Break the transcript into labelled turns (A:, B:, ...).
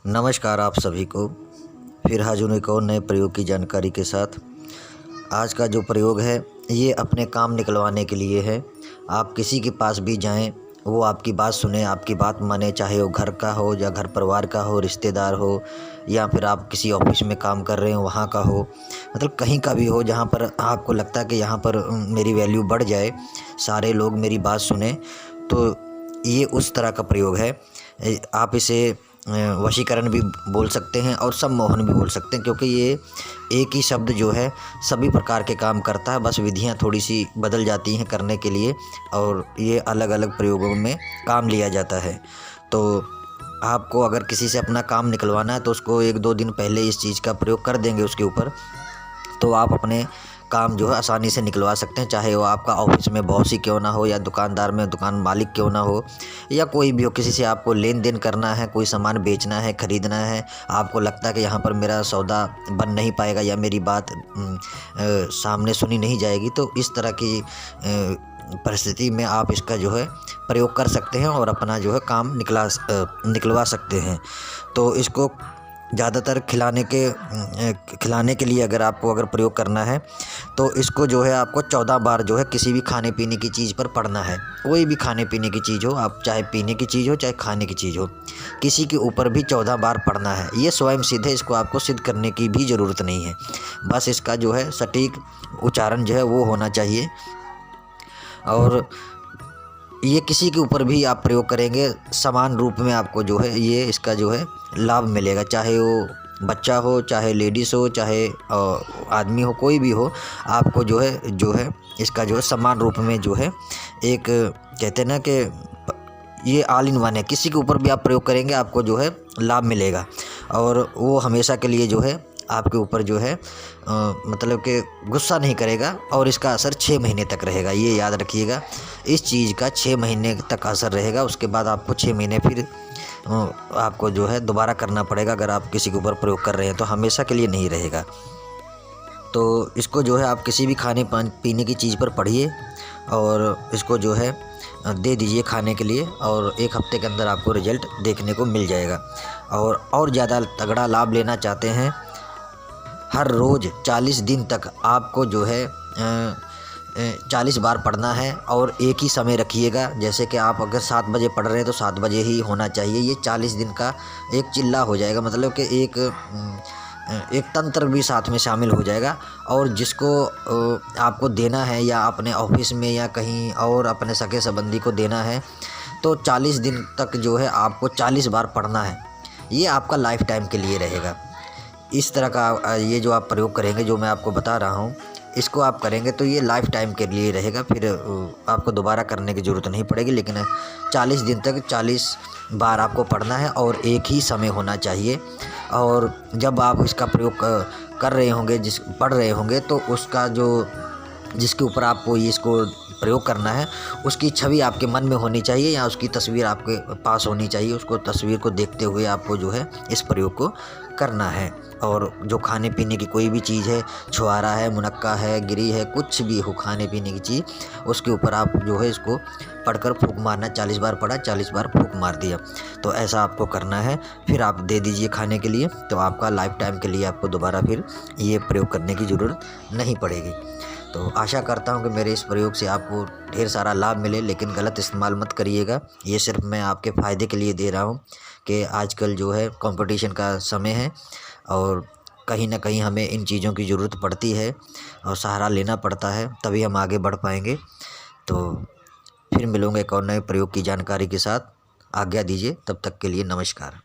A: नमस्कार आप सभी को। फिर हाजिर हूँ एक और नए प्रयोग की जानकारी के साथ। आज का जो प्रयोग है ये अपने काम निकलवाने के लिए है। आप किसी के पास भी जाएं, वो आपकी बात सुने, आपकी बात माने, चाहे वो घर का हो या घर परिवार का हो, रिश्तेदार हो, या फिर आप किसी ऑफिस में काम कर रहे हो वहाँ का हो, मतलब कहीं का भी हो जहाँ पर आपको लगता है कि यहाँ पर मेरी वैल्यू बढ़ जाए, सारे लोग मेरी बात सुने, तो ये उस तरह का प्रयोग है। आप इसे वशीकरण भी बोल सकते हैं और सम्मोहन भी बोल सकते हैं, क्योंकि ये एक ही शब्द जो है सभी प्रकार के काम करता है, बस विधियाँ थोड़ी सी बदल जाती हैं करने के लिए, और ये अलग अलग प्रयोगों में काम लिया जाता है। तो आपको अगर किसी से अपना काम निकलवाना है तो उसको 1-2 दिन पहले इस चीज़ का प्रयोग कर देंगे उसके ऊपर, तो आप अपने काम जो है आसानी से निकलवा सकते हैं। चाहे वो आपका ऑफिस में बॉस ही क्यों ना हो, या दुकानदार में दुकान मालिक क्यों ना हो, या कोई भी हो, किसी से आपको लेन देन करना है, कोई सामान बेचना है, ख़रीदना है, आपको लगता है कि यहाँ पर मेरा सौदा बन नहीं पाएगा या मेरी बात सामने सुनी नहीं जाएगी, तो इस तरह की परिस्थिति में आप इसका जो है प्रयोग कर सकते हैं और अपना जो है काम निकलवा सकते हैं। तो इसको ज़्यादातर खिलाने के लिए अगर प्रयोग करना है तो इसको जो है आपको 14 बार जो है किसी भी खाने पीने की चीज़ पर पढ़ना है। कोई भी खाने पीने की चीज़ हो, आप चाहे पीने की चीज़ हो चाहे खाने की चीज़ हो, किसी के ऊपर भी 14 बार पढ़ना है। ये स्वयं सिद्ध है, इसको आपको सिद्ध करने की भी ज़रूरत नहीं है। बस इसका जो है सटीक उच्चारण जो है वो होना चाहिए, और ये किसी के ऊपर भी आप प्रयोग करेंगे समान रूप में आपको जो है ये इसका जो है लाभ मिलेगा। चाहे वो बच्चा हो, चाहे लेडीज़ हो, चाहे आदमी हो, कोई भी हो, आपको जो है इसका जो है समान रूप में जो है एक कहते हैं ना कि ये ऑल इन वन है। किसी के ऊपर भी आप प्रयोग करेंगे आपको जो है लाभ मिलेगा, और वो हमेशा के लिए जो है आपके ऊपर जो है मतलब कि गुस्सा नहीं करेगा, और इसका असर 6 महीने तक रहेगा। ये याद रखिएगा, इस चीज़ का 6 महीने तक असर रहेगा। उसके बाद आपको 6 महीने फिर आपको जो है दोबारा करना पड़ेगा। अगर आप किसी के ऊपर प्रयोग कर रहे हैं तो हमेशा के लिए नहीं रहेगा। तो इसको जो है आप किसी भी खाने पीने की चीज़ पर पढ़िए और इसको जो है दे दीजिए खाने के लिए, और 1 हफ्ते के अंदर आपको रिजल्ट देखने को मिल जाएगा। और ज़्यादा तगड़ा लाभ लेना चाहते हैं, हर रोज़ 40 दिन तक आपको जो है 40 बार पढ़ना है, और एक ही समय रखिएगा। जैसे कि आप अगर 7 बजे पढ़ रहे हैं तो 7 बजे ही होना चाहिए। ये 40 दिन का एक चिल्ला हो जाएगा, मतलब कि एक तंत्र भी साथ में शामिल हो जाएगा। और जिसको आपको देना है, या अपने ऑफिस में या कहीं और अपने सगे संबंधी को देना है, तो 40 दिन तक जो है आपको 40 बार पढ़ना है। ये आपका लाइफ टाइम के लिए रहेगा। इस तरह का ये जो आप प्रयोग करेंगे, जो मैं आपको बता रहा हूँ, इसको आप करेंगे तो ये लाइफ टाइम के लिए रहेगा। फिर आपको दोबारा करने की ज़रूरत नहीं पड़ेगी। लेकिन 40 दिन तक 40 बार आपको पढ़ना है, और एक ही समय होना चाहिए। और जब आप इसका प्रयोग कर रहे होंगे, पढ़ रहे होंगे, तो उसका जिसके ऊपर आपको इसको प्रयोग करना है, उसकी छवि आपके मन में होनी चाहिए, या उसकी तस्वीर आपके पास होनी चाहिए। उसको तस्वीर को देखते हुए आपको जो है इस प्रयोग को करना है। और जो खाने पीने की कोई भी चीज़ है, छुहारा है, मुनक्का है, गिरी है, कुछ भी हो खाने पीने की चीज़, उसके ऊपर आप जो है इसको पढ़कर फूंक मारना। 40 बार पढ़ा, 40 बार फूंक मार दिया। तो ऐसा आपको करना है, फिर आप दे दीजिए खाने के लिए, तो आपका लाइफ टाइम के लिए आपको दोबारा फिर ये प्रयोग करने की ज़रूरत नहीं पड़ेगी। तो आशा करता हूँ कि मेरे इस प्रयोग से आपको ढेर सारा लाभ मिले, लेकिन गलत इस्तेमाल मत करिएगा। ये सिर्फ मैं आपके फ़ायदे के लिए दे रहा हूँ कि आजकल जो है कंपटीशन का समय है, और कहीं ना कहीं हमें इन चीज़ों की ज़रूरत पड़ती है और सहारा लेना पड़ता है, तभी हम आगे बढ़ पाएंगे। तो फिर मिलूँगा एक और नए प्रयोग की जानकारी के साथ। आज्ञा दीजिए, तब तक के लिए नमस्कार।